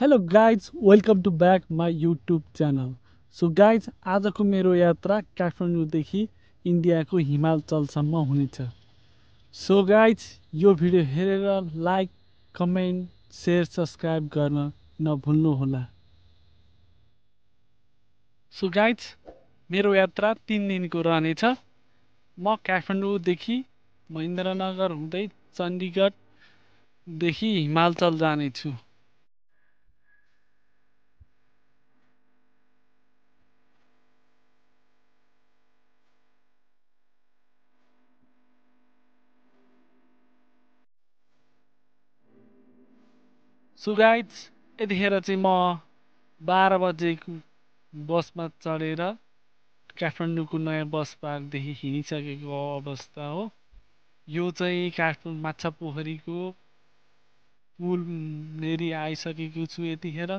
Hello guys welcome to back my YouTube channel. So guys आजको मेरो यात्रा काठमाडौँदेखि इन्डियाको हिमाचलसम्म हुनेछ। सो गाइज यो भिडियो हेरेर लाइक कमेन्ट सेयर सब्सक्राइब गर्न नभुल्नुहोला। सो गाइज मेरो यात्रा 3 दिनको रहनेछ। म काठमाडौँदेखि महेन्द्रनगर हुँदै चण्डीगढदेखि हिमाचल जानेछु। सो गाइज यतिखेर चाहिँ म 12 बजेको बसमा चढेर काठमाडौँको नयाँ बस पार्कदेखि हिँडिसकेको अवस्था हो। यो चाहिँ काठमाडौँ माछापोखरीको पुल नेरी आइसकेको छु यतिखेर।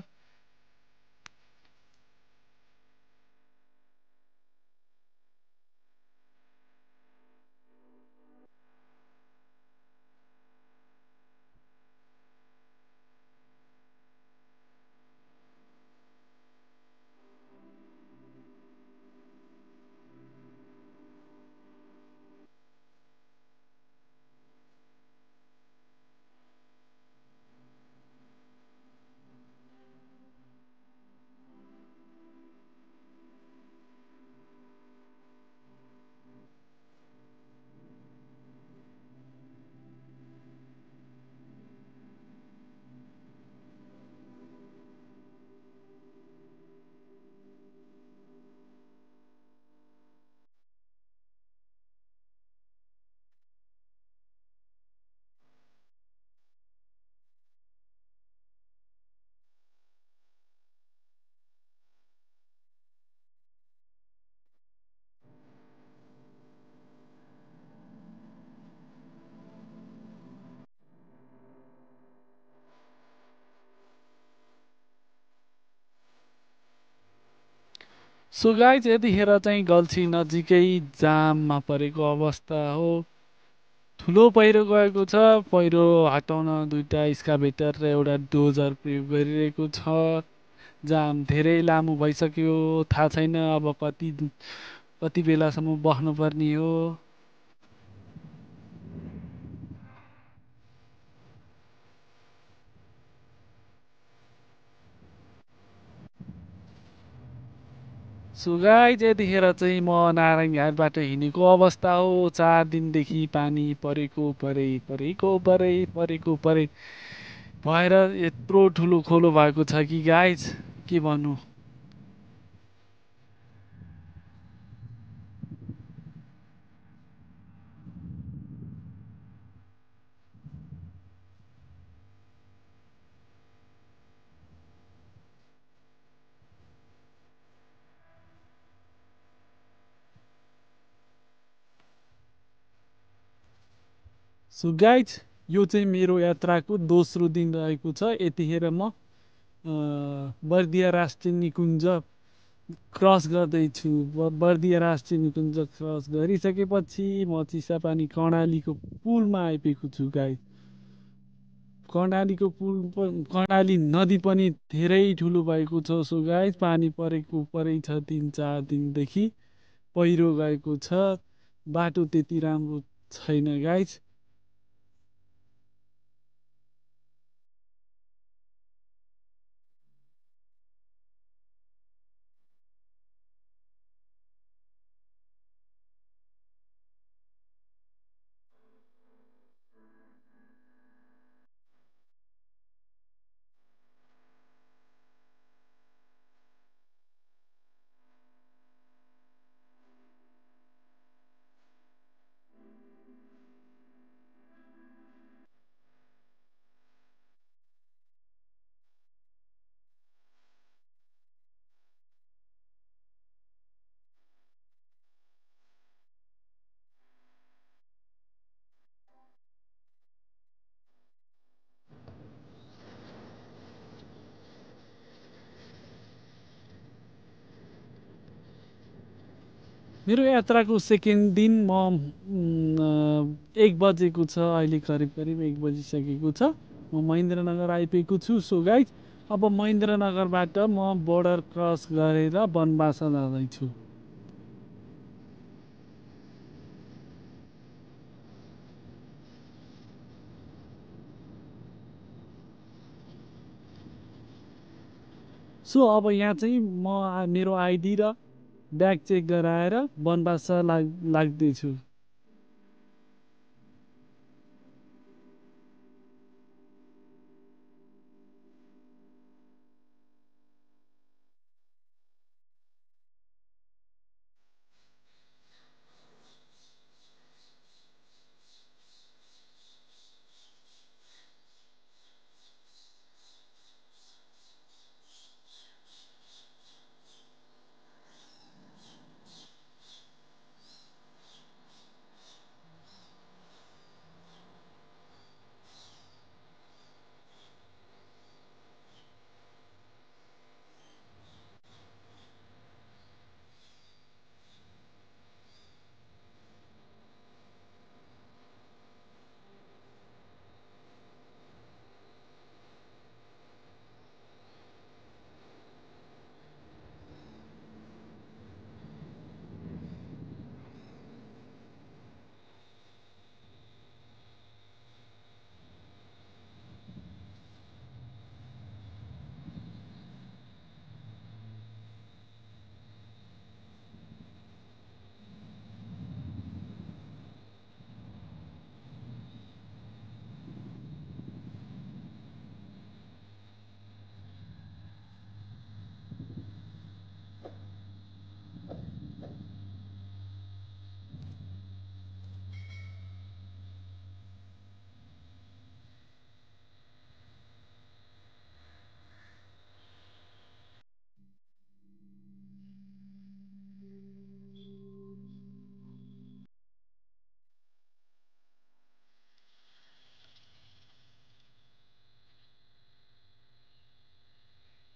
सो गाइज यतिखेर चाहिँ गल्छी नजिकै जाममा परेको अवस्था हो। ठुलो पहिरो गएको छ। पहिरो हटाउन दुईटा एक्सकाभेटर र एउटा डोजर प्रयोग गरिरहेको छ। जाम धेरै लामो भइसक्यो। थाहा छैन अब कति बेलासम्म बस्नुपर्ने हो। सो गाइज यतिखेर चाहिँ म नारायण घाटबाट हिँडेको अवस्था हो। 4 दिनदेखि पानी परेको भएर यत्रो ठुलो खोलो भएको छ कि गाइज के भन्नु। सो गाइज यो चाहिँ मेरो यात्राको दोस्रो दिन रहेको छ। यतिखेर म बर्दिया राष्ट्रिय निकुञ्ज क्रस गर्दैछु। बर्दिया राष्ट्रिय निकुञ्ज क्रस गरिसकेपछि म चिसापानी कर्णालीको पुलमा आइपुगेको छु गाइज। कर्णाली नदी पनि धेरै ठुलो भएको छ। सो गाइज पानी परै छ 3-4 दिनदेखि। पहिरो गएको छ। बाटो त्यति राम्रो छैन गाइज। मेरो यात्राको सेकेन्ड दिन म 1 बजेको छ अहिले, करिब 1 बजिसकेको छ। म महेन्द्रनगर आइपुगेको छु। सो गाइज अब महेन्द्रनगरबाट म बोर्डर क्रस गरेर बनबासा जाँदैछु। सो अब यहाँ चाहिँ मेरो आइडी र ब्याग चेक गराएर बनबासा लाग्दैछु।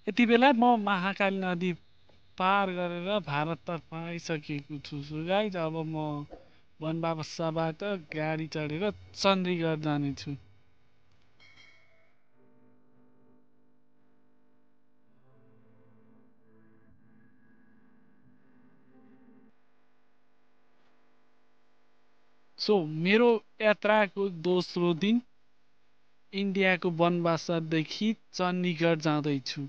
यति बेला म महाकाली नदी पार गरेर भारततर्फ आइसकेको छु। सो गाइज अब म बनबासाबाट गाडी चढेर चण्डीगढ जानेछु। सो मेरो यात्राको दोस्रो दिन इन्डियाको बनबासादेखि चण्डीगढ जाँदैछु।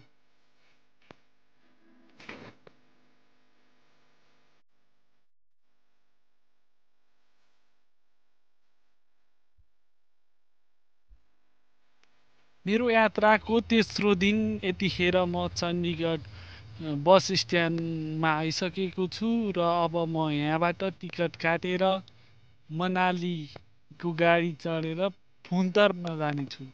मेरो यात्राको तेस्रो दिन यतिखेर म चण्डीगढ बस स्ट्यान्डमा आइसकेको छु र अब म यहाँबाट टिकट काटेर मनालीको गाडी चढेर फुन्तरमा जानेछु।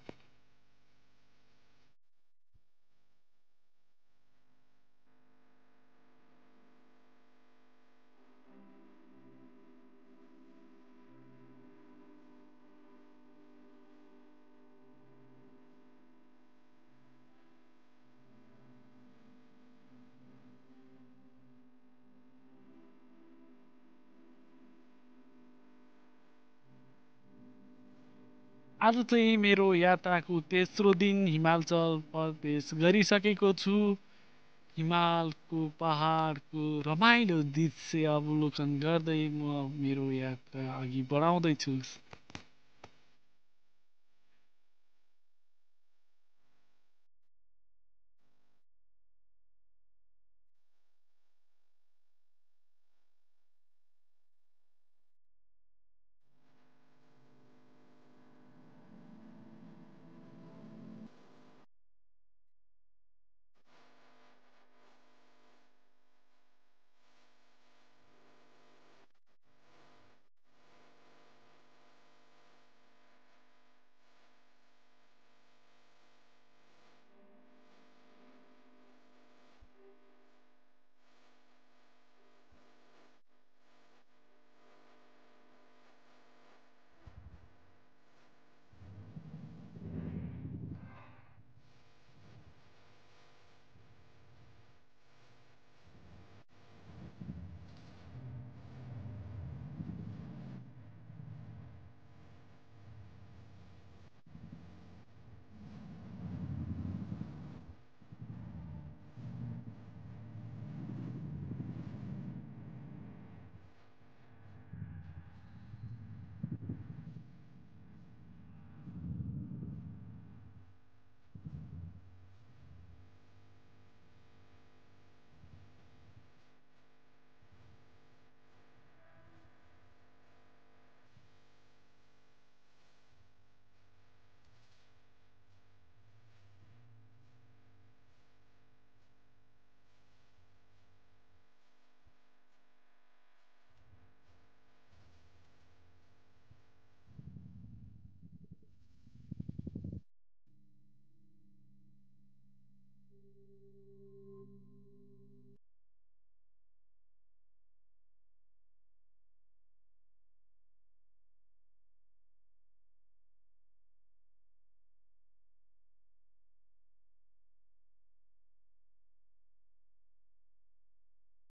आज चाहिँ मेरो यात्राको तेस्रो दिन हिमाचल प्रदेश गरिसकेको छु। हिमालको पहाडको रमाइलो दृश्य अवलोकन गर्दै म मेरो यात्रा अघि बढाउँदैछु।